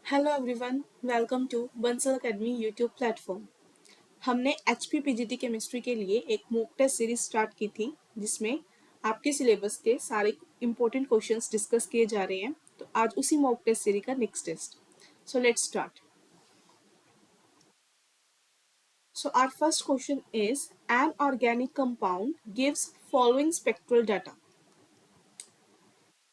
Hello everyone, welcome to Bansal academy YouTube platform. हमने HP PGT chemistry के लिए एक मॉक टेस्ट सीरीज स्टार्ट की थी जिसमें आपके सिलेबस के सारे इंपॉर्टेंट क्वेश्चंस डिस्कस किए जा रहे हैं। तो आज उसी मॉक टेस्ट सीरीज का next test. So let's start. So our first question is an organic compound gives following spectral data।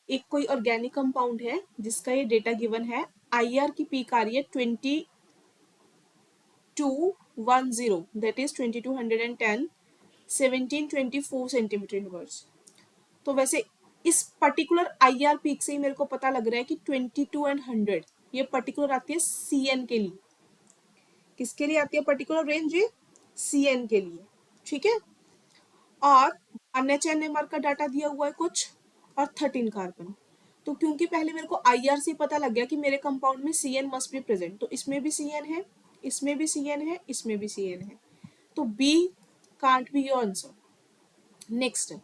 एक कोई ऑर्गेनिक कंपाउंड है जिसका ये डेटा गिवन है। आईआर की पीक आ रही है 2210, that is 2210, 1724 सेंटीमीटर इनवर्स। तो वैसे इस पर्टिकुलर आईआर पीक से ही मेरे को पता लग रहा है कि 22 एंड 100 ये पर्टिकुलर आती है सीएन के लिए। किसके लिए आती है पर्टिकुलर रेंज? ये सीएन के लिए, ठीक है। और एनएचएनएमआर का डाटा दिया हुआ है कुछ और 13 कार्बन। तो क्योंकि पहले मेरे को आईआर से पता लग गया कि मेरे कंपाउंड में सीएन मस्ट बी प्रेजेंट, तो इसमें भी सीएन है, इसमें भी सीएन है, इसमें भी सीएन है, तो B can't be your answer. Next,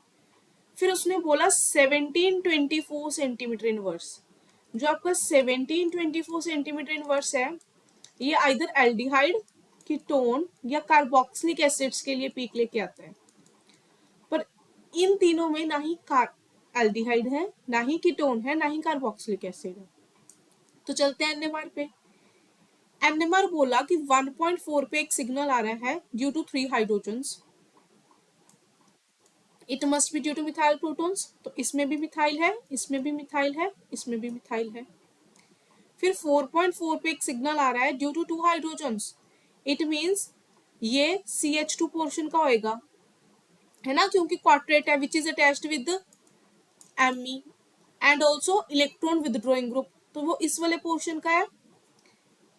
फिर उसने बोला 1724 सेंटीमीटर इनवर्स। जो आपका 1724 सेंटीमीटर इनवर्स है ये आइदर एल्डिहाइड, कीटोन या कार्बोक्सिलिक एसिड्स के लिए पीक लेके आता है। पर इन तीनों में ना ही एल्डिहाइड है, ना ही कीटोन है, ना ही कार्बोक्सिलिक एसिड है। तो चलते हैं एनएमआर पे। एनएमआर बोला कि 1.4 पे एक सिग्नल आ रहा है due to 3 hydrogens. It must be due to methyl protons. तो इसमें भी मिथाइल है, इसमें भी मिथाइल है, इसमें भी मिथाइल है। फिर 4.4 पे एक सिग्नल आ रहा है due to 2 hydrogens. It means ये CH2 पोर्शन का होएगा, है ना, क्योंकि क्वाड्रेट है which is attached with Me and also electron withdrawing group, तो वो इस वाले पोर्शन का है।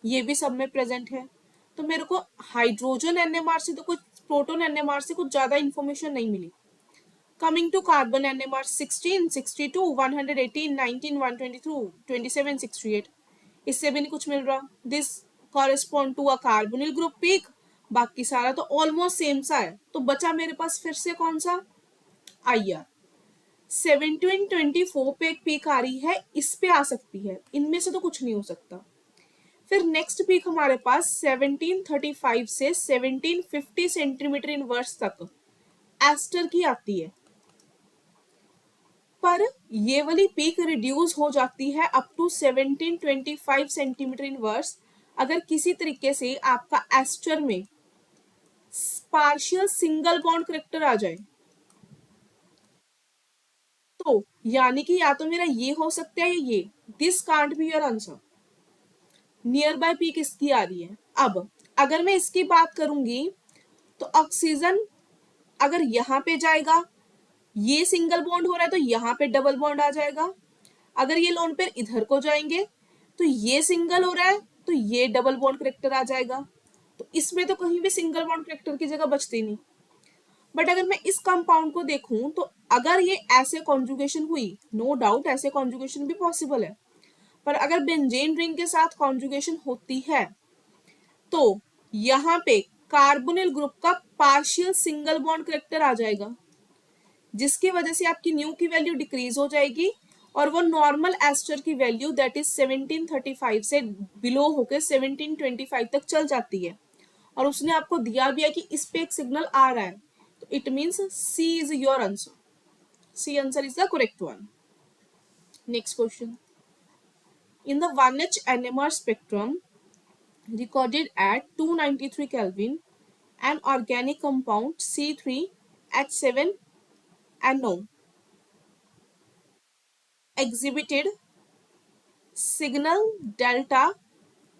ये भी सब में प्रेजेंट है। तो मेरे को हाइड्रोजन एनएमआर से तो कुछ, प्रोटॉन एनएमआर से कुछ ज्यादा इंफॉर्मेशन नहीं मिली। Coming to carbon NMR 16, 62, 118, 19, 122, 27, 68, इससे भी नहीं कुछ मिल रहा। This correspond to a carbonyl group peak. बाकी सारा तो ऑलमोस्ट सेम सा है। तो बचा मेरे पास फिर से कौन सा? आईआर। 1724 पे एक पीक आ रही है, इस पे आ सकती है, इनमें से तो कुछ नहीं हो सकता। फिर नेक्स्ट पीक हमारे पास 1735 से 1750 सेंटीमीटर इनवर्स तक एस्टर की आती है। पर ये वाली पीक रिड्यूस हो जाती है अप टू 1725 सेंटीमीटर इनवर्स अगर किसी तरीके से आपका एस्टर में पार्शियल सिंगल बॉन्ड करेक्टर आ जाए। तो यानी कि या तो मेरा ये हो सकता है ये, this can't be your answer. Near by peak इसकी आ रही है। अब अगर मैं इसकी बात करूंगी तो ऑक्सीजन अगर यहाँ पे जाएगा, ये सिंगल बॉन्ड हो रहा है तो यहाँ पे डबल बॉन्ड आ जाएगा। अगर ये लोन पेयर इधर को जाएंगे तो ये सिंगल हो रहा है तो ये डबल बॉन्ड करेक्टर आ जाएगा। तो इसमें तो कहीं भी सिंगल बॉन्ड करेक्टर की जगह बचती नहीं। बट अगर मैं इस कंपाउंड को देखूं तो अगर ये ऐसे कॉन्जुगेशन हुई, नो डाउट ऐसे कॉन्जुगेशन भी पॉसिबल है, पर अगर बेंजीन रिंग के साथ कॉन्जुगेशन होती है तो यहाँ पे कार्बोनिल ग्रुप का पार्शियल सिंगल बॉन्ड करेक्टर आ जाएगा, जिसकी वजह से आपकी न्यू की वैल्यू डिक्रीज हो जाएगी और वो नॉर्मल एस्टर की वैल्यू दैट इज 1735 से बिलो होकर 1725 तक चल जाती है। और उसने आपको दिया भी है कि इस पे एक सिग्नल आ रहा है, तो it means C is your answer. C answer is the correct one. Next question. In the 1H NMR spectrum recorded at 293 Kelvin, an organic compound C3H7NO exhibited signal delta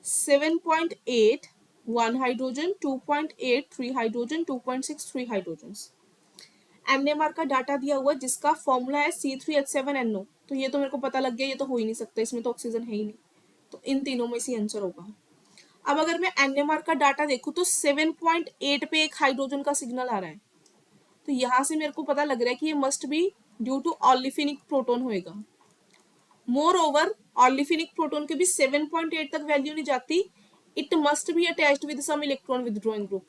7.8, 1 hydrogen, 2.8, 3 hydrogen, 2.6, 3 hydrogen. NMR का data दिया हुआ जिसका formula है C3H7NO। तो ये तो मेरे को पता लग गया, ये तो हो ही नहीं सकता, इसमें तो ऑक्सीजन है ही नहीं, तो इन तीनों में से आंसर होगा। अब अगर मैं एनएमआर का डाटा देखूं तो 7.8 पे एक हाइड्रोजन का सिग्नल आ रहा है, तो यहां से मेरे को पता लग रहा है कि ये must be due to olefinic proton होएगा। मोर ओवर ऑलिफिनिक प्रोटोन के भी 7.8 तक वैल्यू नहीं जाती, it must be attached with some electron withdrawing group,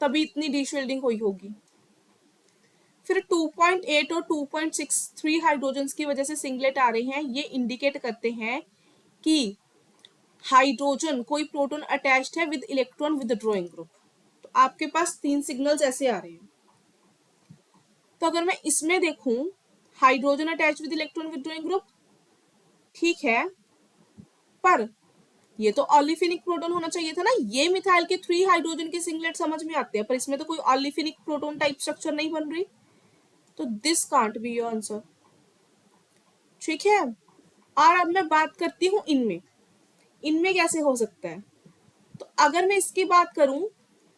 तभी इतनी डीशेल्डिंग हुई होगी। फिर 2.8 और 2.63 हाइड्रोजन्स की वजह से सिंगलेट आ रहे हैं, ये इंडिकेट करते हैं कि हाइड्रोजन कोई प्रोटॉन अटैच्ड है विद इलेक्ट्रॉन विदड्रॉइंग ग्रुप, तो आपके पास 3 सिग्नल्स ऐसे आ रहे हैं। तो अगर मैं इसमें देखूं, hydrogen attach with electron withdrawing group, ठीक है, पर ये तो ऑलिफिनिक प्रोटॉन होना चाहिए था ना। ये मिथाइल के 3 हाइड्रोजन के सिंगलेट समझ में आते हैं, पर इसमें तो कोई ऑलिफिनिक प्रोटॉन टाइप स्ट्रक्चर नहीं बन रही, तो this can't be your answer. ठीक है, और अब मैं बात करती हूँ इनमें, इनमें कैसे हो सकता है। तो अगर मैं इसकी बात करूं,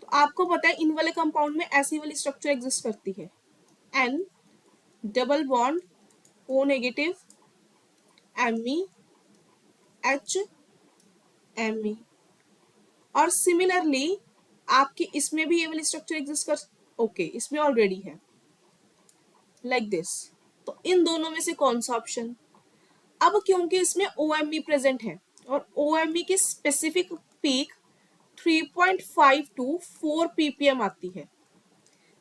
तो आपको पता है इन वाले कंपाउंड में ऐसी वाली स्ट्रक्चर एग्जिस्ट करती है, an double bond O negative M H M, और सिमिलरली आपकी इसमें भी ये वाली स्ट्रक्चर एग्जिस्ट कर, ओके इसमें ऑलरेडी है लाइक दिस। तो इन दोनों में से कौन सा ऑप्शन। अब क्योंकि इसमें OMe प्रेजेंट है और OMe की स्पेसिफिक पीक 3.5 टू 4 ppm आती है।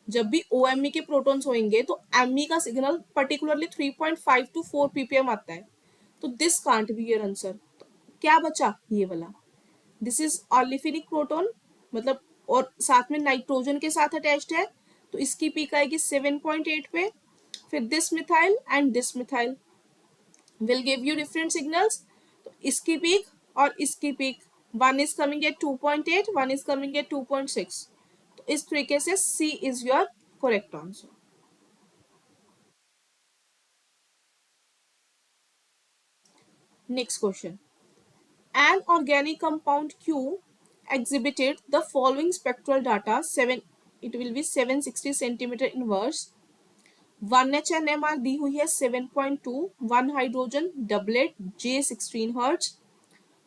जब भी OMe के प्रोटॉन्स होंगे तो Me का सिग्नल पर्टिकुलरली 3.5 टू 4 ppm आता है, तो this can't be your answer. तो क्या बचा, ये वाला, दिस इज ऑलिफिनिक प्रोटॉन, मतलब और साथ में नाइट्रोजन के साथ अटैच्ड है, तो इसकी पीक आएगी 7.8 पे। फिर this methyl and this methyl will give you different signals, तो इसकी पीक और इसकी peak, one is coming at 2.8, one is coming at 2.6, तो इस तरीके से C is your correct answer. Next question, an organic compound Q exhibited the following spectral data, 7, it will be 760 centimeter inverse, 1 HNMR दी हुई है 7.2, 1 hydrogen doublet J16 hertz,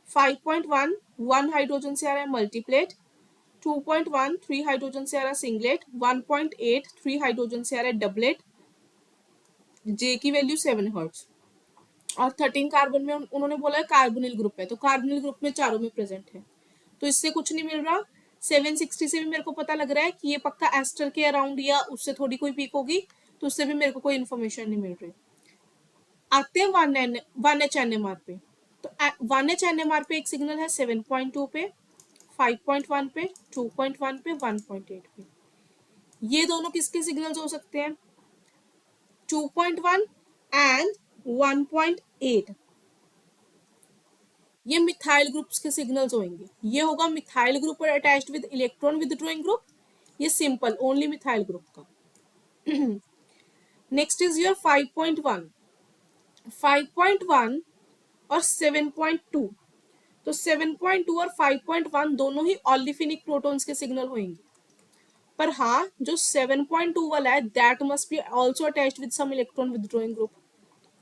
5.1 1 hydrogen से आ रहा है multiplet, 2.1 3 hydrogen से आ रहा है सिंगलेट, 1.8 3 हाइड्रोजन से आ रहा है डबलेट, J की वैल्यू 7 हर्ट्ज, और 13 कार्बन में उन्होंने बोला है कार्बोनिल ग्रुप है, तो कार्बोनिल ग्रुप में चारों में प्रेजेंट है, तो इससे कुछ नहीं मिल रहा। 760 से भी मेरे को पता लग रहा है कि ये पक्का एस्टर के अराउंड या उससे थोड़ी कोई पीक होगी, तो उससे भी मेरे को कोई इन्फॉर्मेशन नहीं मिल रही। आते हैं 1 HNMR पे, तो 1 HNMR पे एक सिग्नल है 7.2 पे, 5.1 पे, 2.1 पे, 1.8 पे। ये दोनों किसके सिग्नल्स हो सकते हैं, 2.1 एंड 1.8, ये मिथाइल ग्रुप्स के सिग्नल्स होंगे। ये होगा मिथाइल ग्रुप पर attached with electron withdrawing group, ये सिंपल ओनली मिथाइल ग्रुप का। नेक्स्ट इज योर 5.1, 5.1 और 7.2, तो 7.2 और 5.1 दोनों ही ऑलिफिनिक प्रोटॉन्स के सिग्नल होंगे, पर हाँ जो 7.2 वाला है that must be also attached with some electron withdrawing group.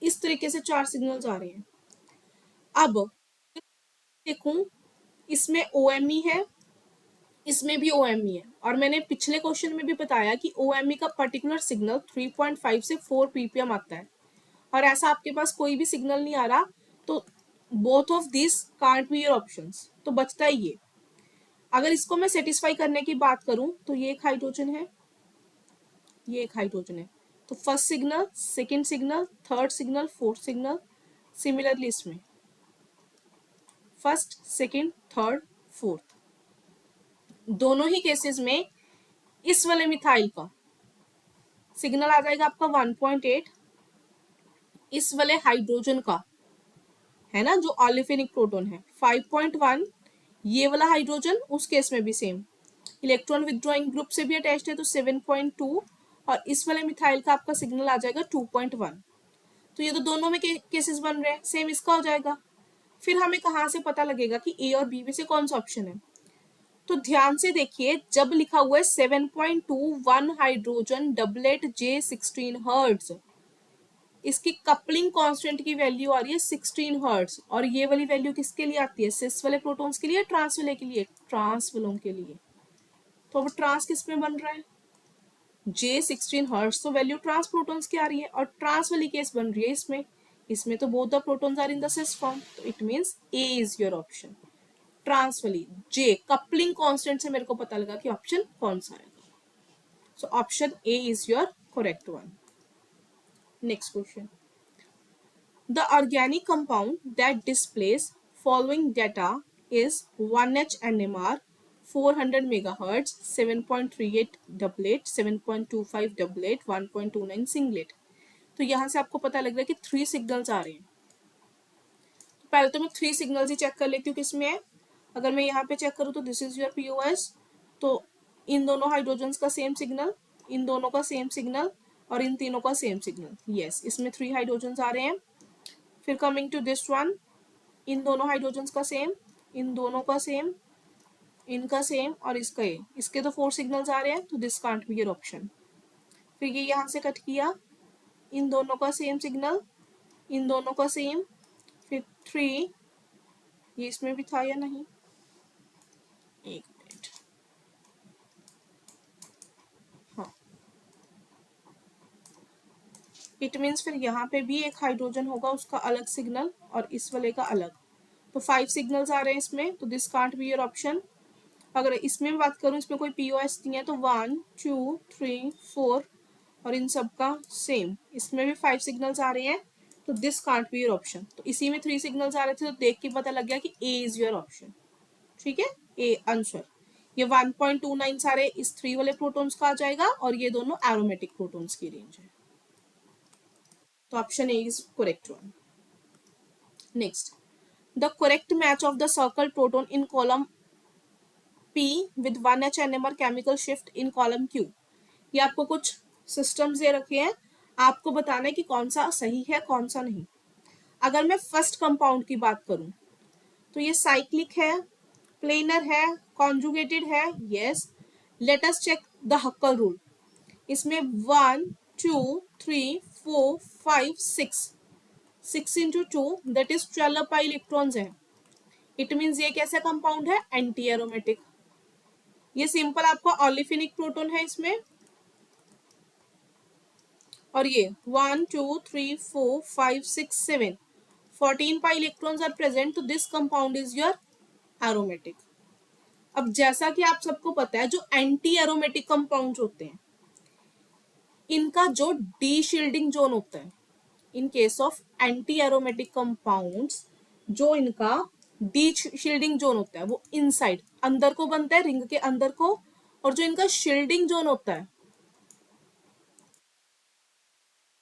इस तरीके से 4 सिग्नल्स आ रहे हैं। अब देखूं, इसमें OMe है, इसमें भी OMe है, और मैंने पिछले क्वेश्चन में भी बताया कि OMe का पर्टिकुलर सिग्नल 3.5 से 4 ppm आता है, और ऐसा आपके पास कोई भी सिग्नल नहीं आ रहा, तो both of this can't be your options, तो बचता ही ये। अगर इसको मैं सेटिस्फाई करने की बात करूं, तो ये एक हाइड्रोजन है, ये एक हाइड्रोजन है, तो first signal, second signal, third signal, fourth signal, similarly इसमें फर्स्ट सेकेंड थर्ड फोर्थ, दोनों ही केसेस में इस वाले मिथाइल का सिग्नल आ जाएगा आपका 1.8, इस वाले हाइड्रोजन का है ना जो ऑलिफिनिक प्रोटॉन है 5.1, ये वाला हाइड्रोजन उस केस में भी सेम इलेक्ट्रॉन विदड्रॉइंग ग्रुप से भी अटैच्ड है, तो 7.2, और इस वाले मिथाइल का आपका सिग्नल आ जाएगा 2.1। तो ये तो दोनों में केसेस बन रहे हैं, सेम इसका हो जाएगा। फिर हमें कहाँ से पता लगेगा कि ए और बी में से कौन सा ऑप्शन है, तो ध्यान से देखिए, जब लिखा हुआ है 7.2 1 हाइड्रोजन डबलेट J16 हर्ट्ज, इसकी कपलिंग कांस्टेंट की वैल्यू आ रही है 16 हर्ट्ज, और ये वाली वैल्यू किसके लिए आती है, सिस वाले प्रोटॉन्स के लिए, ट्रांस वाले के लिए, ट्रांस वालों के लिए। तो अब ट्रांस किस में बन रहा है, J16 हर्ट्ज, तो वैल्यू ट्रांस प्रोटॉन्स की आ रही है, और ट्रांस वाली केस बन रही है इसमें, इसमें तो both the protons are in the cis form, तो it means A is your option. Trans वाली जे कपलिंग कांस्टेंट से मेरे को पता लगा कि ऑप्शन कौन सा आएगा, so option A is your correct one. Next question, the organic compound that displays following data is 1H NMR, 400 megahertz, 7.38 doublet, 7.25 doublet, 1.29 singlet. तो यहाँ से आपको पता लग रहा है कि 3 सिग्नल्स आ रहे हैं. तो पहले तो मैं 3 सिग्नल्स ही चेक कर लेती हूँ किसमें है. अगर मैं यहाँ पे चेक करूँ तो दिस इज योर POS. तो इन दोनों हाइड्रोजन्स का सेम सिग्नल, इन दोनों का सेम सिग्नल और इन तीनों का सेम सिग्नल. यस, इसमें 3 हाइड्रोजन्स आ रहे हैं. फिर कमिंग टू दिस वन, इन दोनों हाइड्रोजन्स का सेम, इन दोनों का सेम, इनका सेम और इसका ये. इसके तो 4 सिग्नल्स आ रहे हैं, तो this can't be your option. फिर ये यहाँ से कट किया, इन दोनों का सेम सिग्नल, इन दोनों का सेम, फिर 3, ये इसमें भी था या नहीं, एक मिनट, हाँ, इट मीन्स फिर यहाँ पे भी एक हाइड्रोजन होगा, उसका अलग सिग्नल और इस वाले का अलग. तो 5 सिग्नल्स आ रहे हैं इसमें, तो this can't be your option. अगर इसमें बात करूँ, इसमें कोई POS नहीं है, तो 1 2 3 4 और इन सब का सेम. इसमें भी 5 सिग्नल्स आ रहे हैं, तो this can't be your option. तो इसी में 3 सिग्नल्स आ रहे थे, तो देख के पता लग गया कि A इज योर ऑप्शन. ठीक है, ए आंसर. ये 1.29 सारे इस 3 वाले प्रोटॉन्स का आ जाएगा और ये दोनों एरोमेटिक प्रोटॉन्स की रेंज है. तो option A is correct one. Next, the correct match of the circle proton in column P with 1H NMR chemical shift in column Q. ये आपको कुछ सिस्टम्स दे रखे हैं, आपको बताना है कि कौन सा सही है कौन सा नहीं. अगर मैं फर्स्ट कंपाउंड की बात करूं तो ये साइक्लिक है, प्लेनर है, कॉन्जुगेटेड है. Yes, let us check the Huckel rule. इसमें 1 2 3 4 5 6 into 2 that is 12 pi electrons है. इट मीन्स ये कैसा कंपाउंड है, एंटी एरोमेटिक. ये सिंपल आपका ऑलिफिनिक प्रोटॉन है इसमें. और ये 1 2 3 4 5 6 7 14 पाई इलेक्ट्रॉन्स आर प्रेजेंट, तो this compound is your aromatic. अब जैसा कि आप सबको पता है, जो एंटी एरोमेटिक कंपाउंड्स होते हैं, इनका जो डी शील्डिंग जोन होता है, in case of anti aromatic compounds, जो इनका डी शील्डिंग जोन होता है वो इनसाइड अंदर को बनता है, रिंग के अंदर को. और जो इनका शील्डिंग जोन होता है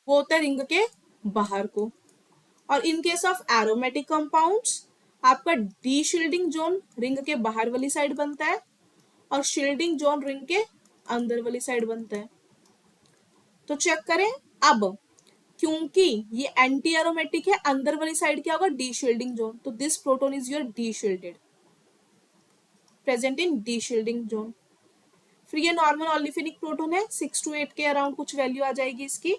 वो होता है रिंग के बाहर को. और in case of aromatic compounds, आपका डी शील्डिंग जोन रिंग के बाहर वाली साइड बनता है और शील्डिंग जोन रिंग के अंदर वाली साइड बनता है. तो चेक करें. अब क्योंकि ये एंटी एरोमेटिक है, अंदर वाली साइड क्या होगा, डी शील्डिंग जोन. तो this proton is your D shielded, present in D shielding zone. फिर ये नॉर्मल ऑलिफिनिक प्रोटॉन है, 6 to 8 के अराउंड कुछ वैल्यू आ जाएगी इसकी.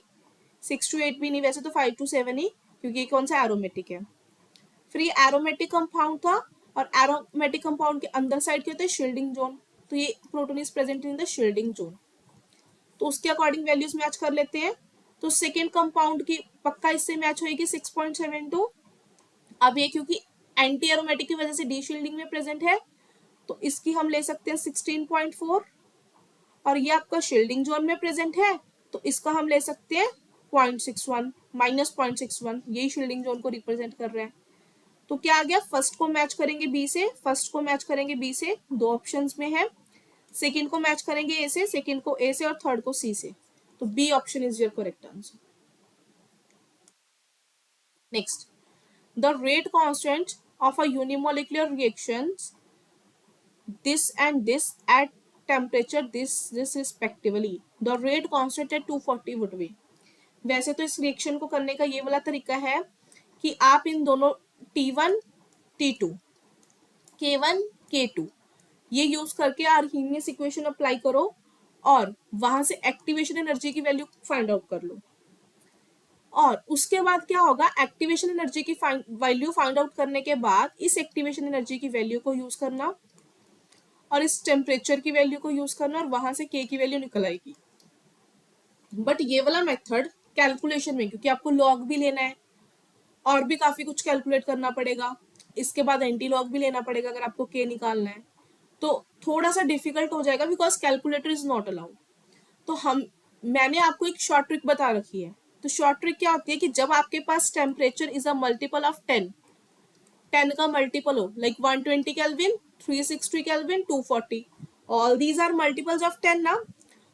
6 to 8 भी नहीं, वैसे तो 5 to 7 ही, क्योंकि ये कौन सा एरोमेटिक है. फिर ये एरोमेटिक कंपाउंड था और एरोमेटिक कंपाउंड के अंदर साइड क्या होता है, शील्डिंग जोन. तो ये proton is present in the shielding zone. तो उसके अकॉर्डिंग वैल्यूज मैच कर लेते हैं. तो सेकेंड कंपाउंड की पक्का इससे मैच होगी 6.72. अब ये क्योंकि एंटी एरोमेटिक की वजह से डी शील्डिंग में प्रेजेंट है, तो इसकी हम ले सकते हैं 16.4. और ये आपका शील्डिंग जोन में प्रेजेंट है, तो इसका हम ले सकते हैं 0.61, -0.61. यही शील्डिंग जोन को रिप्रेजेंट कर रहे हैं. तो क्या आ गया, फर्स्ट को मैच करेंगे बी से, फर्स्ट को मैच करेंगे बी से, 2 ऑप्शंस में है. सेकंड को मैच करेंगे ए से, सेकंड को ए से और थर्ड को सी से. तो B option is your correct answer. Next, the rate constant of a unimolecular reactions this and this at temperature this respectively. The rate constant at 240 would be. वैसे तो इस रिएक्शन को करने का ये वाला तरीका है कि आप इन दोनों T1 T2 K1 K2 ये यूज करके आर्हीनियस इक्वेशन अप्लाई करो और वहां से एक्टिवेशन एनर्जी की वैल्यू फाइंड आउट कर लो. और उसके बाद क्या होगा, एक्टिवेशन एनर्जी की वैल्यू फाइंड आउट करने के बाद इस एक्टिवेशन एनर्जी की वैल्यू को यूज करना और इस टेम्परेचर की वैल्यू को यूज करना और वहां से के की वैल्यू निकल आएगी. बट ये वाला मेथड कैलकुलेशन में, क्योंकि आपको लॉग भी लेना है और भी काफी कुछ कैलकुलेट करना पड़ेगा, इसके बाद एंटी लॉग भी लेना पड़ेगा अगर आपको के निकालना है, तो थोड़ा सा डिफिकल्ट हो जाएगा because calculator is not allowed. तो मैंने आपको एक शॉर्ट ट्रिक बता रखी है. तो शॉर्ट ट्रिक क्या होती है कि जब आपके पास temperature is a multiple of 10, 10 का मल्टीपल हो, like 120 Kelvin, 360 Kelvin, 240, all these are multiples of 10 ना.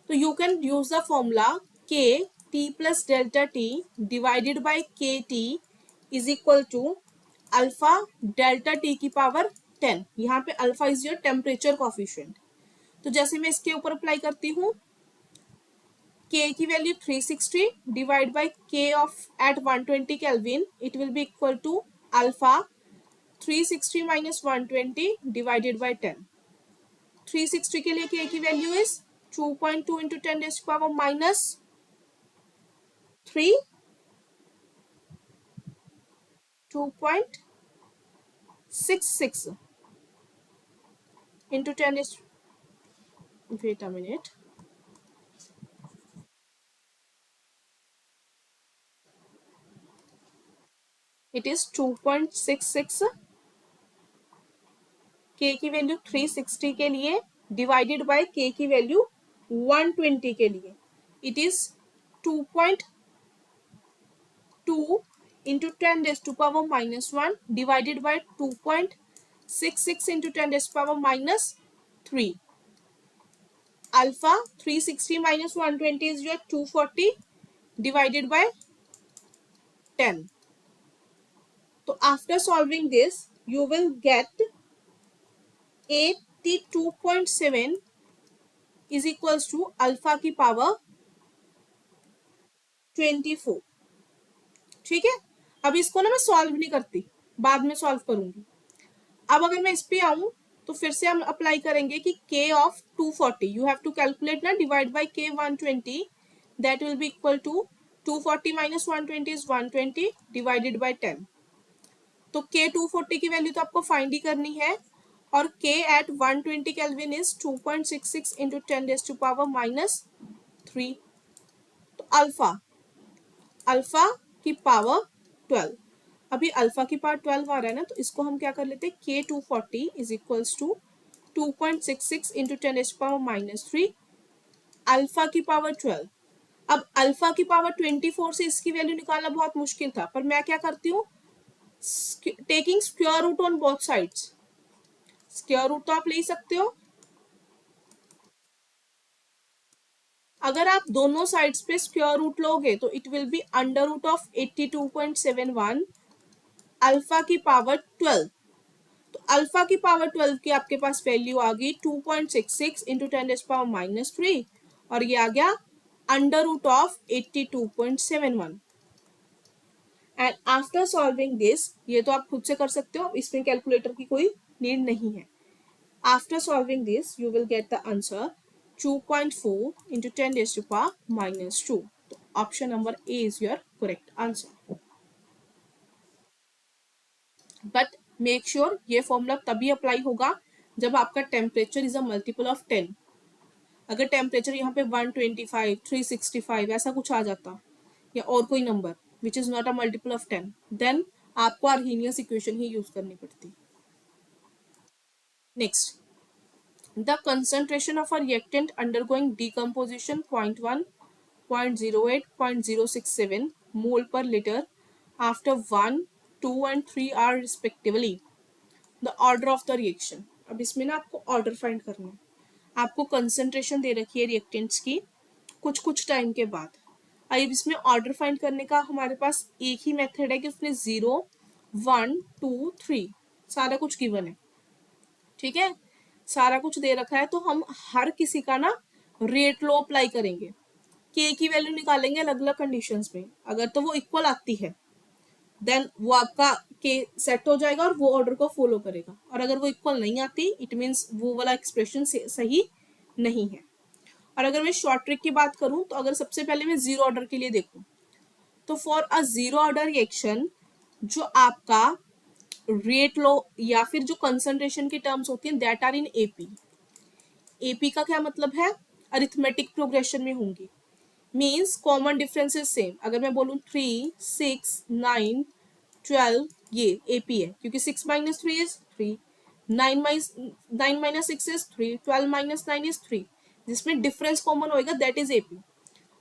तो you can use the formula K T plus delta T divided by K T is equal to alpha delta T की power 10. यहाँ पे alpha is your temperature coefficient. तो जैसे मैं इसके ऊपर अप्लाई करती हूँ, के की value 360 divide by K of at 120 kelvin, it will be equal to alpha 360 minus 120 divided by 10. 360 के लिए के की value is 2.2 into 10 raise to power minus 3, 2.66 into 10 is, wait a minute, it is 2.66. के की value 360 के लिए divided by के की value 120 के लिए, it is 2.2 into 10 raise to power minus 1 divided by 2.66 into 10 raise to power minus 3. Alpha 360 minus 120 is your 240 divided by 10. So after solving this, you will get 82.7 is equals to alpha की power 24. ठीक है. अब इसको ना मैं solve नहीं करती, बाद में सॉल्व करूंगी. अब अगर मैं इस पे आऊं तो फिर से हम अप्लाई करेंगे कि k of 240 you have to calculate ना, divide by k 120, that will be equal to 240 minus 120 is 120 divided by 10. तो k 240 की वैल्यू तो आपको फाइंड ही करनी है, और k at 120 kelvin is 2.66 into 10 raise to power minus 3. तो अल्फा की पावर 12. अभी अल्फा की पावर 12 आ रहा है ना, तो इसको हम क्या कर लेते हैं, K 240 is equals to 2.66 into 10 raise to power minus 3 alpha की पावर 12. अब अल्फा की पावर 24 से इसकी वैल्यू निकालना बहुत मुश्किल था, पर मैं क्या करती हूँ, taking square root on both sides. Square root तो आप ले सकते हो, अगर आप दोनों साइड्स पे स्क्वायर रूट लोगे तो it will be under root of 82.71 alpha की पावर 12. तो अल्फा की पावर 12 की आपके पास वैल्यू आ गई 2.66 इंटू 10 रेज़ पावर माइनस 3, और ये आ गया under root of 82.71. And after solving this, ये तो आप खुद से कर सकते हो, इसमें कैलकुलेटर की कोई नीड नहीं है. After solving this you will get the answer 2.4 into 10 raised to power minus 2. तो option number A is your correct answer. But make sure ये फॉर्मूला तभी अप्लाई होगा जब आपका temperature is a multiple of 10. अगर temperature यहाँ पे 125, 365 ऐसा कुछ आ जाता, या और कोई number which is not a multiple of 10, then आपको आर्हेनियस इक्वेशन ही यूज करनी पड़ती. Next, the concentration of a reactant undergoing decomposition 0.1, 0.08, 0.067 mole per liter after 1, 2 and 3 are respectively. The order of the reaction. अब इसमें ना आपको order find करना है. आपको कंसंट्रेशन दे रखी है रिएक्टेंट्स की कुछ कुछ टाइम के बाद. अब इसमें ऑर्डर फाइंड करने का हमारे पास एक ही मेथड है कि उसने 0, 1, 2, 3 सारा कुछ गिवन है. ठीक है, सारा कुछ दे रखा है, तो हम हर किसी का ना रेट लो अप्लाई करेंगे. के की वैल्यू निकालेंगे अलग अलग कंडीशंस में. अगर तो वो इक्वल आती है देन वो आपका के सेट हो जाएगा और वो ऑर्डर को फॉलो करेगा, और अगर वो इक्वल नहीं आती इट मीन्स वो वाला एक्सप्रेशन सही नहीं है. और अगर मैं शॉर्ट ट्रिक की बात करूं, तो अगर सबसे पहले मैं जीरो ऑर्डर के लिए देखूं, तो for a zero order reaction जो आपका रेट लो या फिर जो कंसंट्रेशन की टर्म्स होती हैं that are in AP. AP का क्या मतलब है, अरिथमेटिक प्रोग्रेशन में होंगी, मीन्स कॉमन डिफरेंसेस सेम. अगर मैं बोलूँ 3, 6, 9, 12, ये एपी है क्योंकि 6 minus 3 is 3, 9 minus 6 is 3, 12 minus 9 is 3, जिसमें डिफरेंस कॉमन होएगा दैट इज एपी.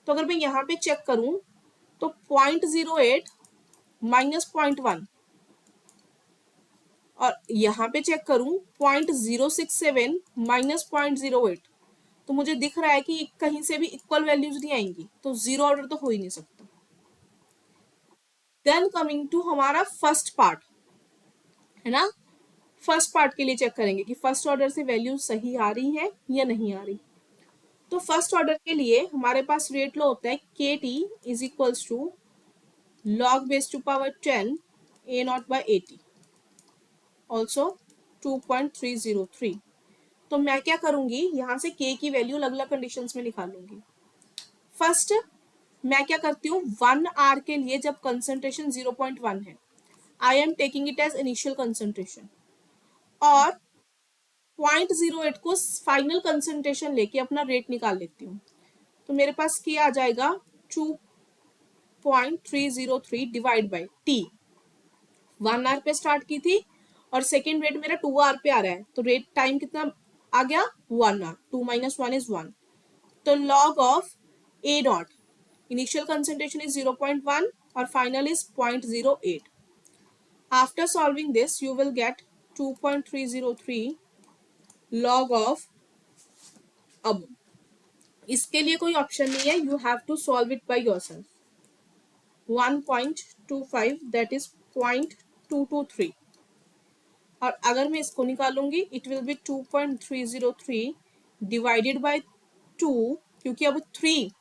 तो अगर मैं यहाँ पे चेक करूँ तो 0.08 माइनस 0.1 और यहाँ पे चेक करूं 0.067 माइनस 0.08, तो मुझे दिख रहा है कि कहीं से भी इक्वल वैल्यूज नहीं आएंगी, तो जीरो ऑर्डर तो हो ही नहीं सकता। देन कमिंग टू हमारा फर्स्ट पार्ट, है ना। फर्स्ट पार्ट के लिए चेक करेंगे कि फर्स्ट ऑर्डर से वैल्यू सही आ रही है या नहीं आ रही। तो फर्स्ट ऑर्डर के लिए हमारे पास रेट लॉ होता है K T is equals to log base to power 10 A not by A T, also 2.303। तो मैं क्या करूंगी, यहाँ से के की वैल्यू अलग अलग कंडीशंस में निकालूंगी। फर्स्ट मैं क्या करती हूँ, 1 आवर के लिए जब कंसंट्रेशन 0.1 है, I am taking it as initial concentration, और 0.08 को फाइनल कंसंट्रेशन लेके अपना रेट निकाल लेती हूँ। तो मेरे पास क्या आ जाएगा 2.303 डिवाइड बाई टी। 1 आवर पे स्टार्ट की थी और सेकेंड रेट मेरा 2 आवर पे आ रहा है, तो रेट टाइम कितना आ गया 1 आवर, 2 माइनस 1 इज 1। तो log of A dot, initial concentration is 0.1 और final is 0.08। After solving this you will get 2.303 log of, अब इसके लिए कोई ऑप्शन नहीं है, you have to solve it by yourself. 1.25 that is 0.223, और अगर मैं इसको निकालूंगी it will be 2.303 divided by 2, क्योंकि अब 3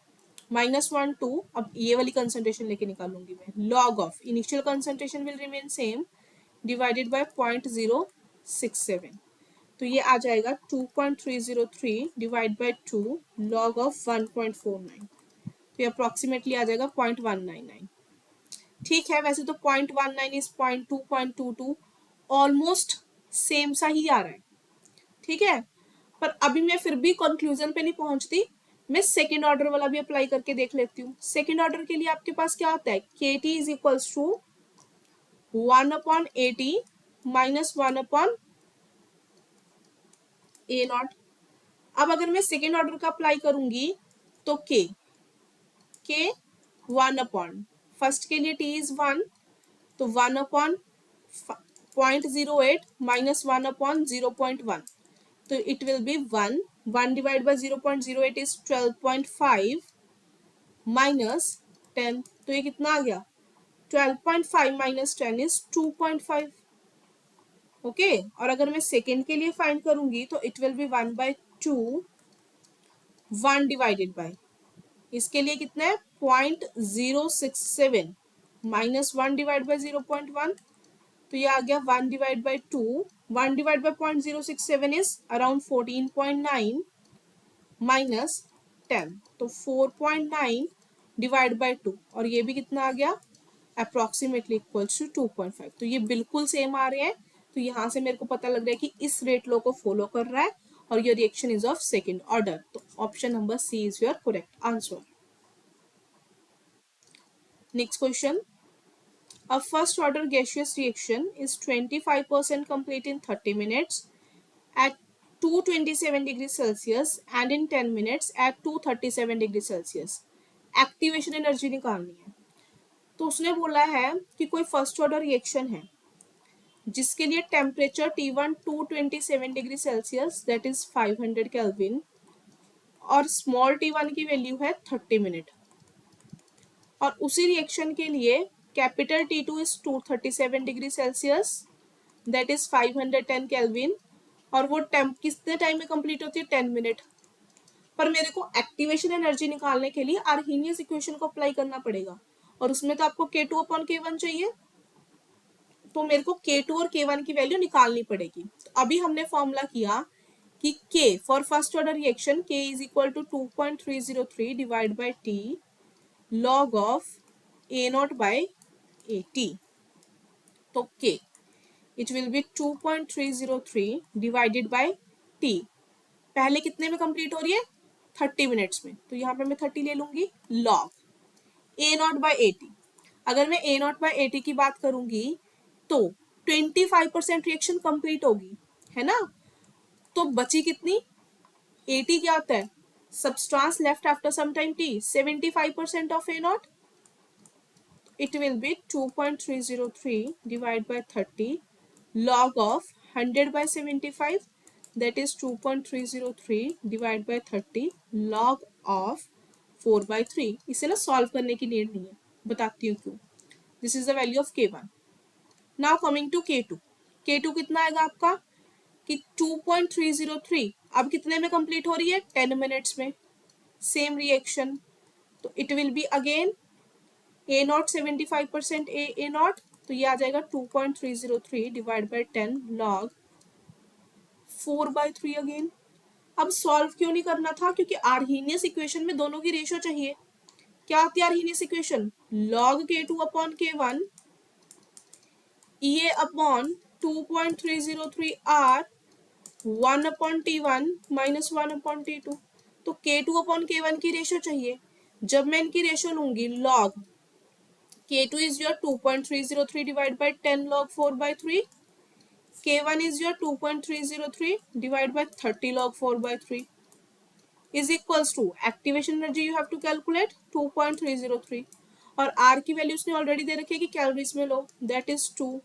माइनस 1 2, अब ये वाली कंसंट्रेशन लेके निकालूंगी मैं, log of initial concentration will remain same divided by 0.067। तो ये आ जाएगा 2.303 डिवाइड बाय 2 लॉग ऑफ 1.49, तो ये अप्रोक्सीमेटली आ जाएगा 0.199। ठीक है, वैसे तो 0.19 इज 0.2 ऑलमोस्ट सेम सा ही आ रहा है, ठीक है। पर अभी मैं फिर भी कंक्लूजन पे नहीं पहुंचती, मैं सेकेंड ऑर्डर वाला भी अप्लाई करके देख लेती हूँ। सेकेंड ऑर्डर के लिए आपके पास क्या होता है, K T is equals to 1/80 minus 1/a not. अब अगर मैं सेकेंड ऑर्डर का अप्लाई करूंगी तो के 1/, फर्स्ट के लिए टी इज 1, तो 1/0.08 माइनस 1/0.1, तो it will B 1। 1 divide by 0.08 is 12.5 minus 10, तो ये कितना आ गया 12.5 माइनस 10 इज 2.5। ओके, और अगर मैं सेकेंड के लिए फाइंड करूंगी तो it will B 1/2, 1 divided bye, इसके लिए कितना है 0.067 माइनस 1 डिवाइड बाय 0.1, तो ये आ गया 1 divide by 2। 1 divide by 0.067 is around 14.9 minus 10, तो 4.9 डिवाइड बाय 2, और ये भी कितना आ गया अप्रोक्सीमेटली इक्वल्स टू 2.5। तो ये बिल्कुल सेम आ रहे हैं, तो यहाँ से मेरे को पता लग रहा है कि इस रेट लॉ को फॉलो कर रहा है और your reaction is of second order. तो option number C is your correct answer. Next question, a first order gaseous reaction is 25% complete in 30 minutes at 227 degrees Celsius and in 10 minutes at 237 degrees Celsius। Activation energy निकालनी है। तो उसने बोला है कि कोई first order reaction है जिसके लिए temperature T1 227 degree Celsius that is 500 kelvin और स्मॉल t1 की वैल्यू है 30 मिनट, और उसी रिएक्शन के लिए capital T2 is 237 degree Celsius that is 510 kelvin, और वो टेम्प कितने टाइम में कंप्लीट होती है 10 मिनट। पर मेरे को एक्टिवेशन एनर्जी निकालने के लिए आर्हेनियस इक्वेशन को अप्लाई करना पड़ेगा, और उसमें तो आपको K2/K1 चाहिए, तो मेरे को K2 और K1 की वैल्यू निकालनी पड़ेगी। तो अभी हमने फॉर्मूला किया कि K for first order reaction K is equal to 2.303 divide by T log of A not by AT। तो K it will be 2.303 divided by T, पहले कितने में कंप्लीट हो रही है 30 मिनट्स में, तो यहाँ पे मैं 30 ले लूंगी, log A not by AT। अगर मैं A नॉट बाय AT की बात करूंगी तो 25% रिएक्शन कंप्लीट होगी, है ना। तो बची कितनी, AT क्या होता है, substance left after some time T, 75% of A naught, it will be 2.303 divided by 30 log of 100/75 that is 2.303 divide bye 30 log of 4/3। इसे ना सॉल्व करने की नीड नहीं है, बताती हूँ क्यों। This is the value of K1। Now coming to K2। K2 कितना आएगा आपका कि 2.303 अब कितने में कंप्लीट हो रही है, 10 मिनट्स में। सेम रिएक्शन, तो it will be again A not 75% A not, तो ये आ जाएगा 2.303 डिवाइड बाय 10 लॉग 4/3 अगेन। अब सॉल्व क्यों नहीं करना था, क्योंकि आर्हीनियस इक्वेशन में दोनों की रेशियो चाहिए। क्या होती है Arrhenius equation, log K2 upon K1 E upon 2.303 R 1 upon T1 minus 1 upon T2। तो K2 अपॉन K1 की रेशियो चाहिए। जब मैं इनकी रेशियो लूंगी, log K2 is your 2.303 divided by 10 log 4/3, K1 is your 2.303 divided by 30 log 4/3 is equals to activation energy you have to calculate 2.303 और R की value उसने ऑलरेडी दे रखी है कि कैलोरीज में लो, दैट इज 2।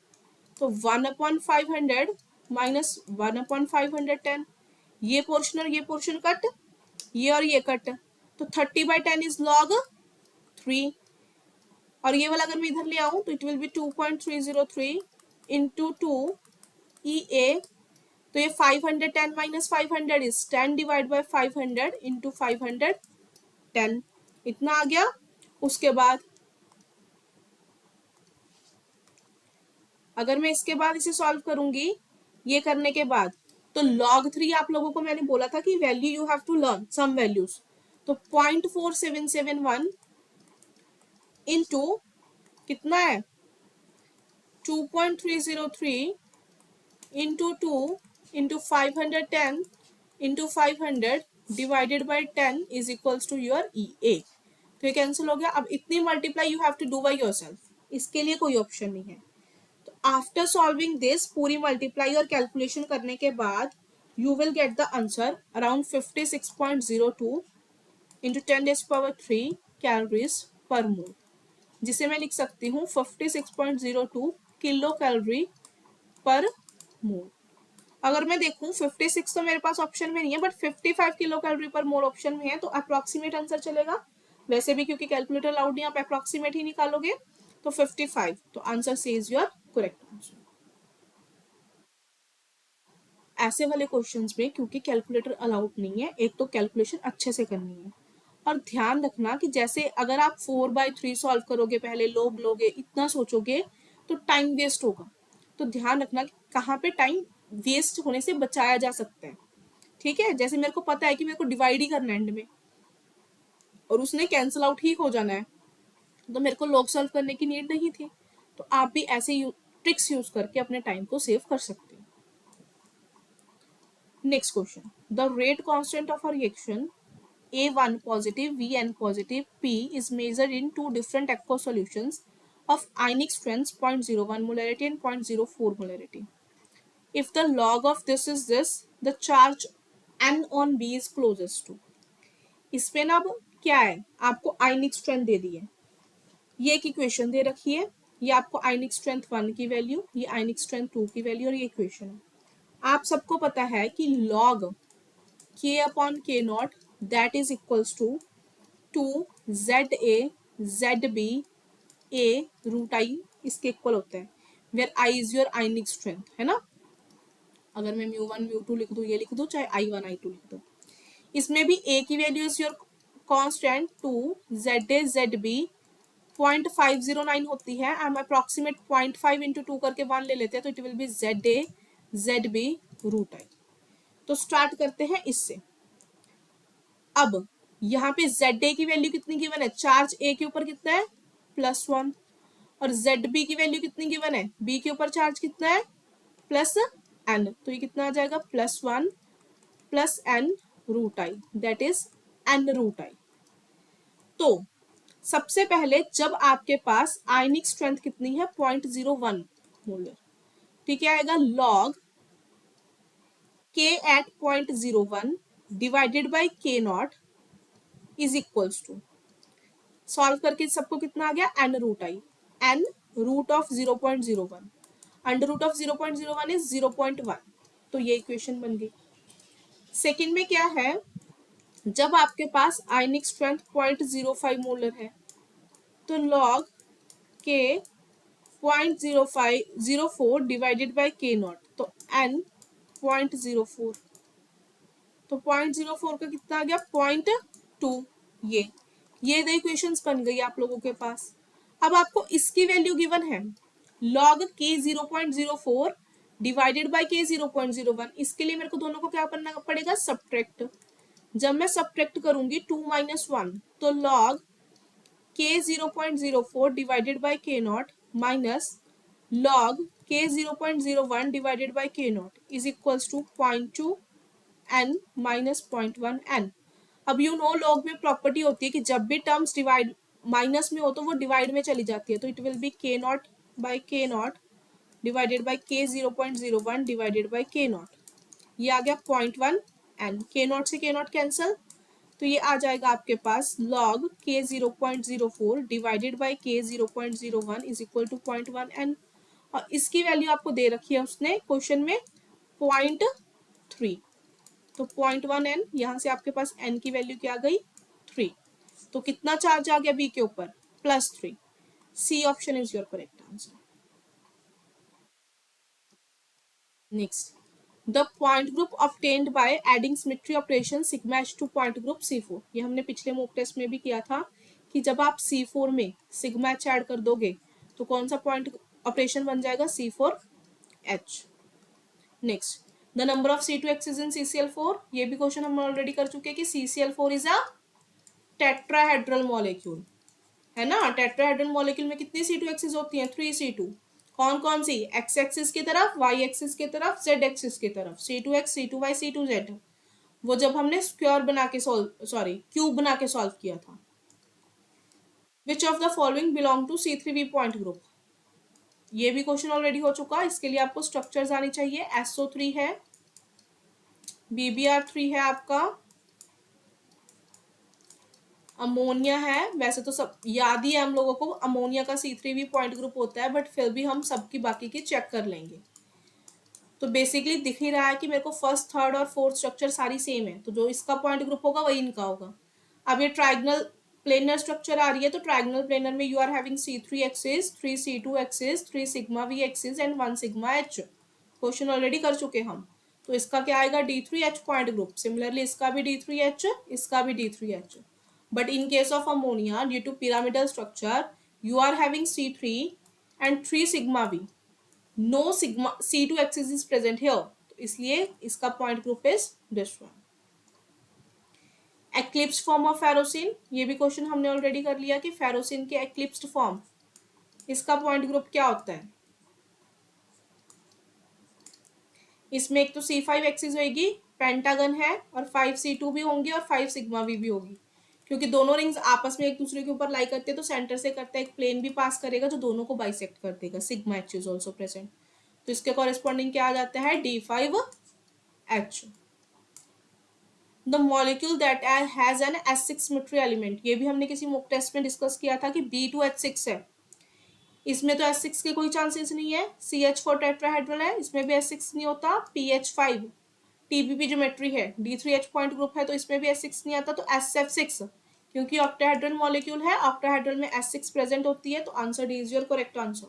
तो 1/500 माइनस 1/510, ये पोर्शन और ये पोर्शन कट, ये और ये कट, तो 30/10 इज log 3। और ये वाला अगर मैं इधर ले आऊं तो it will be 2.303 into 2 EA, तो ये 510 minus 500 is 10 divide by 500 into 510, इतना आ गया। उसके बाद अगर मैं इसके बाद इसे सॉल्व करूंगी, ये करने के बाद, तो log 3 आप लोगों को मैंने बोला था कि value you have to learn some values, तो 0.4771 इंटू कितना है 2.303 into 2 into 510 into 500 divided by 10 is equals to your EA। तो ये कैंसिल हो गया। अब इतनी multiply you have to do by yourself, इसके लिए कोई ऑप्शन नहीं है। तो आफ्टर सॉल्विंग दिस, पूरी मल्टीप्लाई और कैलकुलेशन करने के बाद you will get the answer around 56.02 into 10⁻³ calories पर मोल, जिसे मैं लिख सकती हूँ 56.02 किलो कैलोरी पर मोल। अगर मैं देखूं 56 तो मेरे पास ऑप्शन में नहीं है, बट 55 किलो कैलोरी पर मोल ऑप्शन में है, तो अप्रोक्सीमेट आंसर चलेगा। वैसे भी क्योंकि कैलकुलेटर अलाउड नहीं, आप अप्रोक्सीमेट ही निकालोगे, तो 55, तो answer C is your correct answer. ऐसे वाले क्वेश्चंस में क्योंकि कैलकुलेटर अलाउड नहीं है, एक तो कैलकुलेशन अच्छे से करनी है, और ध्यान रखना कि जैसे अगर आप 4/3 सॉल्व करोगे, पहले लोग लोगे, इतना सोचोगे, तो टाइम वेस्ट होगा। तो ध्यान रखना कि कहाँ पे टाइम वेस्ट होने से बचाया जा सकता है। ठीक है, जैसे मेरे को पता है कि मेरे को डिवाइड ही करना है एंड में, और उसने कैंसिल आउट ही हो जाना है, तो मेरे को लॉग सॉल्व करने की नीड नहीं थी। तो आप भी ऐसे ट्रिक्स यूज करके अपने टाइम को सेव कर सकते हो। Next question, the rate constant of a reaction A1 positive, Vn positive, P is measured in two different aqueous solutions of ionic strengths 0.01 molarity and 0.04 molarity. If the log of this is this, the charge N on B is closest to. इसमें ना अब क्या है, आपको आयनिक strength दे दी है, ये एक equation दे रखी है, ये आपको आयनिक स्ट्रेंथ 1 की वैल्यू, ये आयनिक स्ट्रेंथ 2 की वैल्यू, और ये इक्वेशन है। आप सबको पता है कि log K upon K nought that is equals to 2ZA ZB A root I इसके इक्वल होता है, where I is your ionic strength, है ना। अगर मैं μ1 μ2 लिख दूँ, ये लिख दूँ, चाहे I1 I2 लिख दूँ, इसमें भी A की value is your constant 2ZA ZB 0.509 होती है। हम अप्रोक्सीमेट 0.5 इंटू 2 करके 1 ले लेते हैं, तो it will be ZA ZB root I। तो स्टार्ट करते हैं इससे। अब यहाँ पे ZA की वैल्यू कितनी गिवन है, चार्ज A के ऊपर कितना है +1, और ZB की वैल्यू कितनी गिवन है, B के ऊपर चार्ज कितना है +n, तो ये कितना आ जाएगा +1 +n root I, that is n root I। तो सबसे पहले जब आपके पास आयनिक स्ट्रेंथ कितनी है 0.01 मोलर, ठीक है, आएगा log K at 0.01 divided by K nought is equals to, solve करके सबको कितना आ गया n root I, n root of 0.01। Under root of 0.01 is 0.1, तो ये इक्वेशन बन गई। सेकेंड में क्या है, जब आपके पास आयनिक स्ट्रेंथ 0.05 मोलर है तो लॉग के 0.0504 डिवाइडेड बाई के नॉट, तो एन 0.04, तो 0.04 का कितना आ गया 0.2। ये दो इक्वेशंस बन गई आप लोगों के पास। अब आपको इसकी वैल्यू गिवन है लॉग के 0.04 डिवाइडेड बाई के 0.01, इसके लिए मेरे को दोनों को क्या करना पड़ेगा, सब्ट्रैक्ट। जब मैं सब्ट्रैक्ट करूंगी 2 - 1, तो log K 0.04 divided by K nought minus log K 0.01 divided by K nought is equals to 0.2 n minus 0.1 n। अब यू नो लॉग में प्रॉपर्टी होती है कि जब भी टर्म्स डिवाइड माइनस में हो तो वो डिवाइड में चली जाती है, तो इट विल बी के not by K not divided by के 0.01 डिवाइडेड बाई के नॉट, ये आ गया 0.1 n, के नॉट से के नॉट कैंसल, तो ये आ जाएगा आपके पास लॉग के 0.04 डिवाइडेड बाई के 0.01 इज इक्वल टू 0.1 n, और इसकी वैल्यू आपको दे रखी है उसने क्वेश्चन में 0.3, तो 0.1 n, यहाँ से आपके पास n की वैल्यू क्या आ गई 3, तो कितना चार्ज आ गया बी के ऊपर +3। C option is your correct answer. Next, the point group obtained by adding symmetry operation sigma H to point group C4, ये हमने पिछले मॉक टेस्ट में भी किया था कि जब आप C4 में सिग्मा H ऐड कर दोगे तो कौन सा पॉइंट ऑपरेशन बन जाएगा C4H। Next, the number of C2H's in CCl4, ये भी क्वेश्चन हम ऑलरेडी कर चुके हैं कि CCl4 is a tetrahedral molecule, है ना। टेट्राहेड्रल मॉलिक्यूल में कितनी C2H's होती हैं 3C2, कौन कौन सी, एक्स एक्सिस की तरफ, वाई एक्सिस की तरफ, जेड एक्सिस की तरफ, C2X C2Y C2Z, वो जब हमने स्क्वायर बना के सॉल्व सॉरी क्यूब बना के सॉल्व किया था। Which of the following belong to C3V point group, ये भी क्वेश्चन ऑलरेडी हो चुका, इसके लिए आपको स्ट्रक्चर्स आनी चाहिए। SO3 है, BBr3 है आपका, अमोनिया है, वैसे तो सब याद ही है हम लोगों को अमोनिया का C3V पॉइंट ग्रुप होता है, बट फिर भी हम सबकी बाकी की चेक कर लेंगे। तो बेसिकली दिख ही रहा है कि मेरे को फर्स्ट थर्ड और फोर्थ स्ट्रक्चर सारी सेम है, तो जो इसका पॉइंट ग्रुप होगा वही इनका होगा। अब ये ट्राइगनल प्लेनर स्ट्रक्चर आ रही है, तो ट्राइगनल प्लेनर में you are having C3 axis, 3 C2 axis, 3 sigma V axis and 1 sigma H, question already कर चुके हम। तो इसका क्या आएगा D3H पॉइंट ग्रुप, सिमिलरली इसका भी D3H, इसका भी D3H, but in case of ammonia due to pyramidal structure you are having C3 and 3 sigma V, no sigma C2 axis is present here, तो इसलिए इसका point group is this one. Eclipse form of ferrocene, ये भी question हमने already कर लिया कि ferrocene के एक्लिप्स्ड फॉर्म, इसका पॉइंट ग्रुप क्या होता है, इसमें एक तो C5 एक्सिस होगी, पेंटागन है, और 5 C2 भी होंगे और 5 सिग्मा V भी होगी, क्योंकि दोनों रिंग्स आपस में एक दूसरे के ऊपर लाई करते हैं, तो सेंटर से करता है एक प्लेन भी पास करेगा जो दोनों को बाइसेक्ट कर देगा, sigma H is also present, तो इसके कॉरेस्पॉन्डिंग क्या आ जाता है D5H। The molecule that has an S6 symmetry element, ये भी हमने किसी मॉक टेस्ट में डिस्कस किया था कि B2H6 है, इसमें तो S6 के कोई चांसेस नहीं है, CH4 टेट्राहेड्रल है, इसमें भी S6 नहीं होता, PH5 TBP ज्योमेट्री है, D3H पॉइंट ग्रुप है, तो इसमें भी S6 नहीं आता, तो SF6, क्योंकि ऑक्टाहेड्रल मॉलिक्यूल है, ऑक्टाहेड्रल में S6 प्रेजेंट होती है, तो answer D is your correct answer.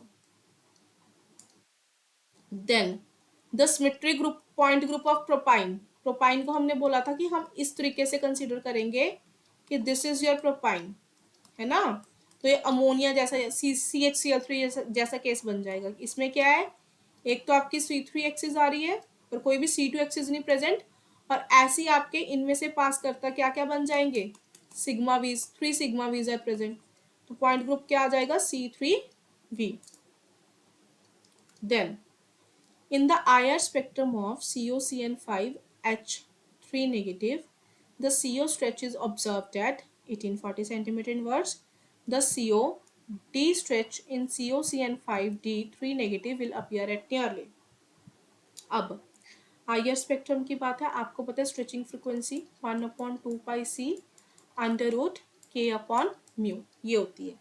Then the symmetry group point group of propyne, propyne को हमने बोला था कि हम इस तरीके से कंसीडर करेंगे कि दिस इज योर प्रोपाइन, है ना, तो ये अमोनिया जैसा CHCl3 जैसा केस बन जाएगा। इसमें क्या है, एक तो आपकी C3 एक्सिस आ रही है और कोई भी C2 एक्सिस नहीं प्रेजेंट, और ऐसे ही आपके इनमें से पास करता क्या क्या बन जाएंगे, सिग्मा वीज, 3 सिग्मा वीज आर प्रेजेंट, तो पॉइंट ग्रुप क्या आ जाएगा C3V। Then in the IR spectrum of COCN5H3 negative, the CO stretch is observed at 1840 cm inverse. The CO D stretch in COCN5D3 negative will appear at nearly. अब IR spectrum की बात है, आपको पता है स्ट्रेचिंग फ्रिक्वेंसी 1/2πc √k/μ ये होती है।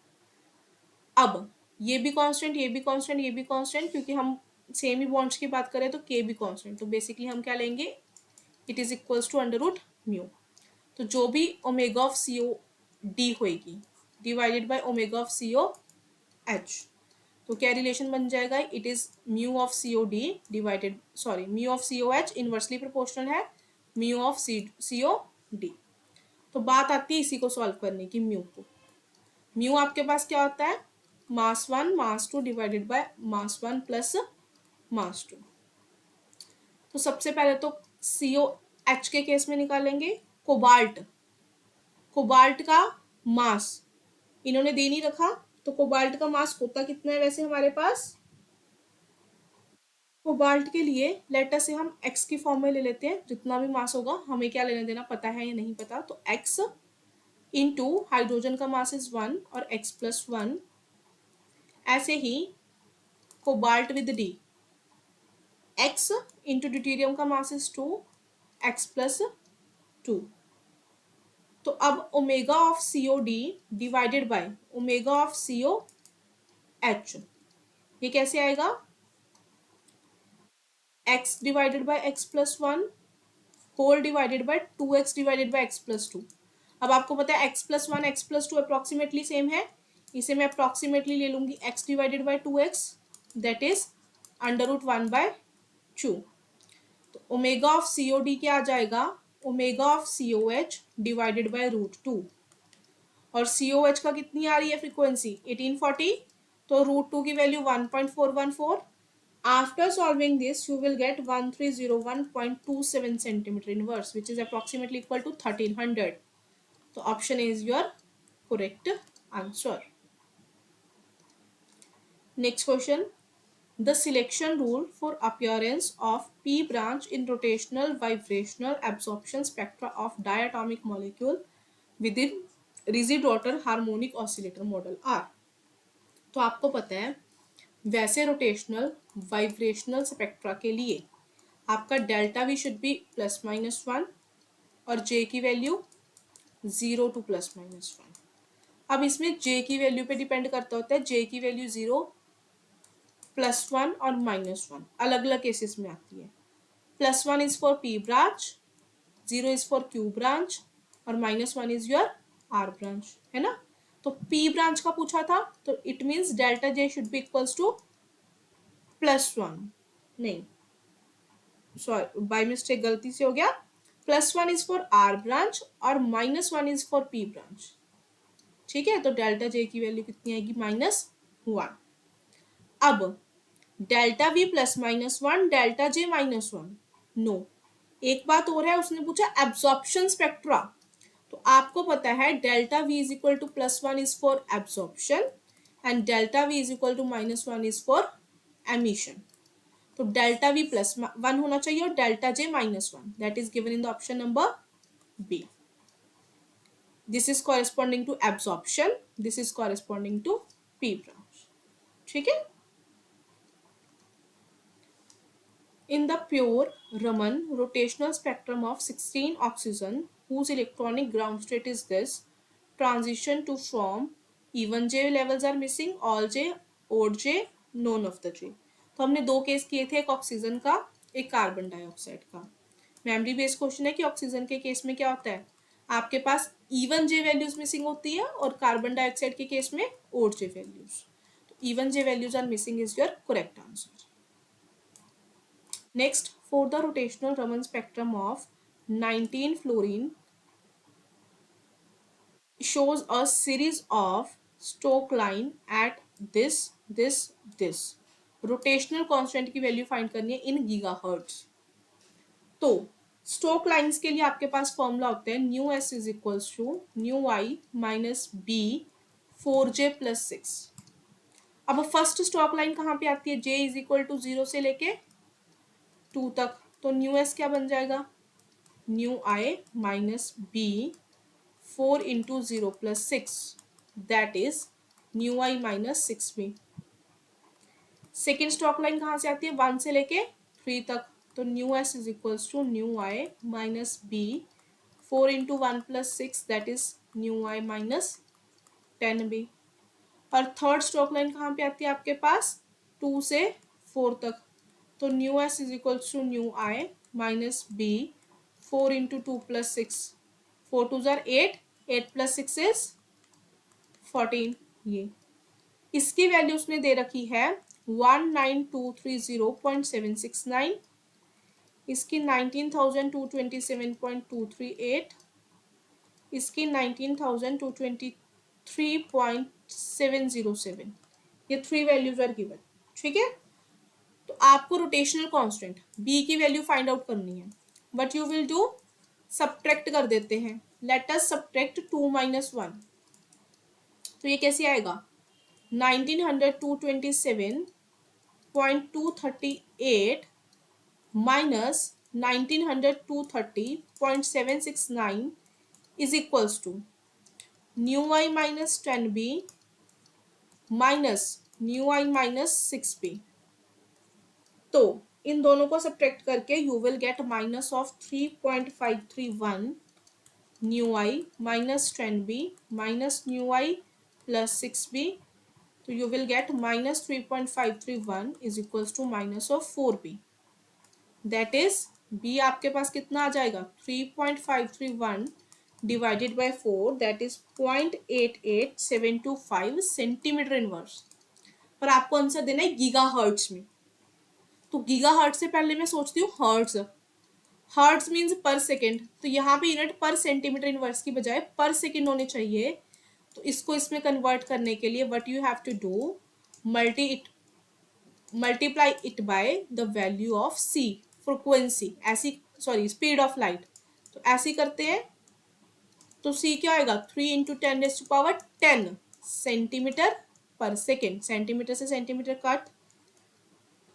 अब ये भी कांस्टेंट, ये भी कांस्टेंट, ये भी कांस्टेंट, क्योंकि हम सेम ही बॉन्ड्स की बात करें तो के भी कांस्टेंट, तो बेसिकली हम क्या लेंगे, it is equals to under root mu. तो जो भी omega of C O D होएगी divided by omega of C O H, तो क्या रिलेशन बन जाएगा, it is mu of C O D divided, sorry mu of C O H inversely proportional है mu of C O D. तो बात आती है इसी को सॉल्व करने की, म्यू को। म्यू आपके पास क्या होता है, mass one mass two divided by mass one plus mass two. तो सबसे पहले तो सी ओ एच के केस में निकालेंगे कोबाल्ट। कोबाल्ट का मास इन्होंने दे नहीं रखा, तो कोबाल्ट का मास होता कितना है वैसे हमारे पास। कोबाल्ट के लिए लेटर से हम x की फॉर्म में ले लेते हैं, जितना भी मास होगा हमें क्या लेना देना पता है या नहीं पता, तो x इंटू हाइड्रोजन का मास इज 1 और x प्लस 1, ऐसे ही cobalt with D, x into deuterium का मास इज 2 x प्लस 2। तो अब omega of C O D divided by omega of C O H, ये कैसे आएगा, x divided by x plus 1 whole divided by 2x divided by x plus 2। अब आपको पता है x plus 1 x plus 2 approximately same है, इसे मैं अप्रोक्सीमेटली ले लूंगी x divided by 2x, that is under root 1 by 2। तो omega of C O D क्या आ जाएगा, omega of C O H divided by root 2, और सी ओ एच का कितनी आ रही है फ्रीक्वेंसी 1840, तो रूट 2 की value 1.414। After solving this, you will get 1301.27 centimeter inverse, which is approximately equal to 1300. So option A is your correct answer. Next question. The selection rule for appearance of p branch in rotational vibrational absorption spectra of diatomic molecule within rigid water harmonic oscillator model are. तो आपको पता है वैसे rotational vibrational spectra के लिए आपका delta we should be plus minus 1 और जे की वैल्यू 0 टू प्लस माइनस 1। अब इसमें जे की वैल्यू पे डिपेंड करता होता है, जे की वैल्यू 0 प्लस 1 और माइनस 1 अलग अलग केसेस में आती है। Plus 1 is for P branch, 0 is for Q branch और minus 1 is your R branch, है ना। तो पी ब्रांच का पूछा था तो it means delta J should be equals to plus 1, नहीं सॉरी बाय मिस्टेक गलती से हो गया, plus 1 is for R branch और minus 1 is for P branch, ठीक है। तो डेल्टा जे की वैल्यू कितनी आएगी, -1। अब delta V plus -1 delta J -1, no, एक बात और है, उसने पूछा एब्जॉर्प्शन स्पेक्ट्रा, तो आपको पता है delta V is equal to +1 is for absorption and delta V is equal to -1 is for emission. तो डेल्टा वी +1 होना चाहिए और delta J -1, that is given in the option number B. This is corresponding to absorption, this is corresponding to P branch, ठीक है। In the pure Raman rotational spectrum of 16 oxygen whose electronic ground state is this, transition to form even J levels are missing, all J, odd J, none of the J। तो हमने दो case किए थे, एक oxygen का एक carbon dioxide का। Memory based question है कि ऑक्सीजन के केस में क्या होता है, आपके पास इवन J वैल्यूज मिसिंग होती है और कार्बन डाइऑक्साइड के केस में odd J वैल्यूज। तो even J values are missing is your correct answer. Next, for the rotational Raman spectrum of 19 fluorine shows a series of Stokes line at this rotational constant की value find करनी है in gigahertz. तो Stokes lines के लिए आपके पास formula होता है nu S is equals to nu I minus B 4J + 6। अब फर्स्ट स्टोक लाइन कहाँ पे आती है, J इज इक्वल टू 0 से लेके 2 तक, तो न्यू एस क्या बन जाएगा, nu I minus B 4 into 0 + 6, that is nu I minus 6 B. Second Stokes line कहाँ से आती है, 1 से लेके 3 तक, तो nu S is equals to nu I minus B 4 into 1 + 6, that is nu I minus 10 B. और थर्ड स्टॉक लाइन कहाँ पे आती है आपके पास, 2 से 4 तक, तो nu S is equals to nu I minus B 4 into 2 plus 6 4 2 जार 8 8 प्लस 6 इज 14। ये इसकी वैल्यू उसने दे रखी है 19230.769, इसकी 19,227.238, इसकी 19,223.707। ये थ्री वैल्यूज आर गिवन। ठीक है, तो आपको रोटेशनल कांस्टेंट बी की वैल्यू फाइंड आउट करनी है। But you will do subtract कर देते हैं। Let us subtract 2 minus 1। तो ये कैसे आएगा 19,227.238 minus 19,230.769 is equals to nu I minus 10b minus nu I minus 6b। तो इन दोनों को सब्ट्रैक्ट करके you will get minus of 3.531 nu I minus 10b minus nu I plus 6b। तो you will get minus 3.531 is equals to minus of 4b। That is b आपके पास कितना आ जाएगा 3.531 divided by 4, that is 0.88725 centimetre inverse. पर आपको answer देना है गीगा हर्ट्ज में। तो गीगा हर्ट्ज से पहले मैं सोचती हूँ हर्ट्ज। हर्ट्ज मीन्स पर सेकेंड, तो यहाँ पे यूनिट पर सेंटीमीटर इनवर्स की बजाय पर सेकेंड होने चाहिए। तो इसको इसमें कन्वर्ट करने के लिए what you have to do multiply it by the value of C frequency, ऐसी सॉरी स्पीड ऑफ लाइट। तो ऐसे करते हैं तो सी क्या आएगा 3 इंटू 10⁻10 सेंटीमीटर पर सेकेंड। सेंटीमीटर से सेंटीमीटर कट,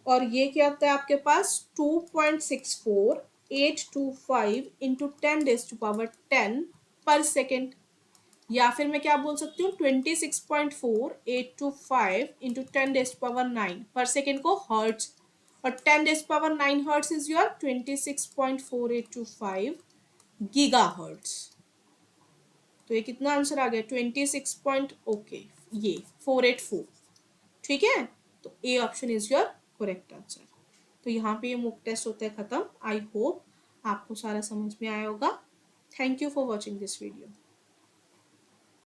और ये क्या आता है आपके पास 2.64825 इंटू 10⁻10 पर सेकेंड। या फिर मैं क्या बोल सकती हूँ 26.4825 इंटू 10⁻9 पर सेकेंड को हर्ट्ज, और 10⁻9 hertz is your 26.4825 giga hertz. तो ये कितना आंसर आ गया 26 पॉइंट ओके ये 484। ठीक है, तो A option is your correct answer. तो यहाँ पे ये मॉक टेस्ट होता है खत्म। आई होप आपको सारा समझ में आया होगा। Thank you for watching this video.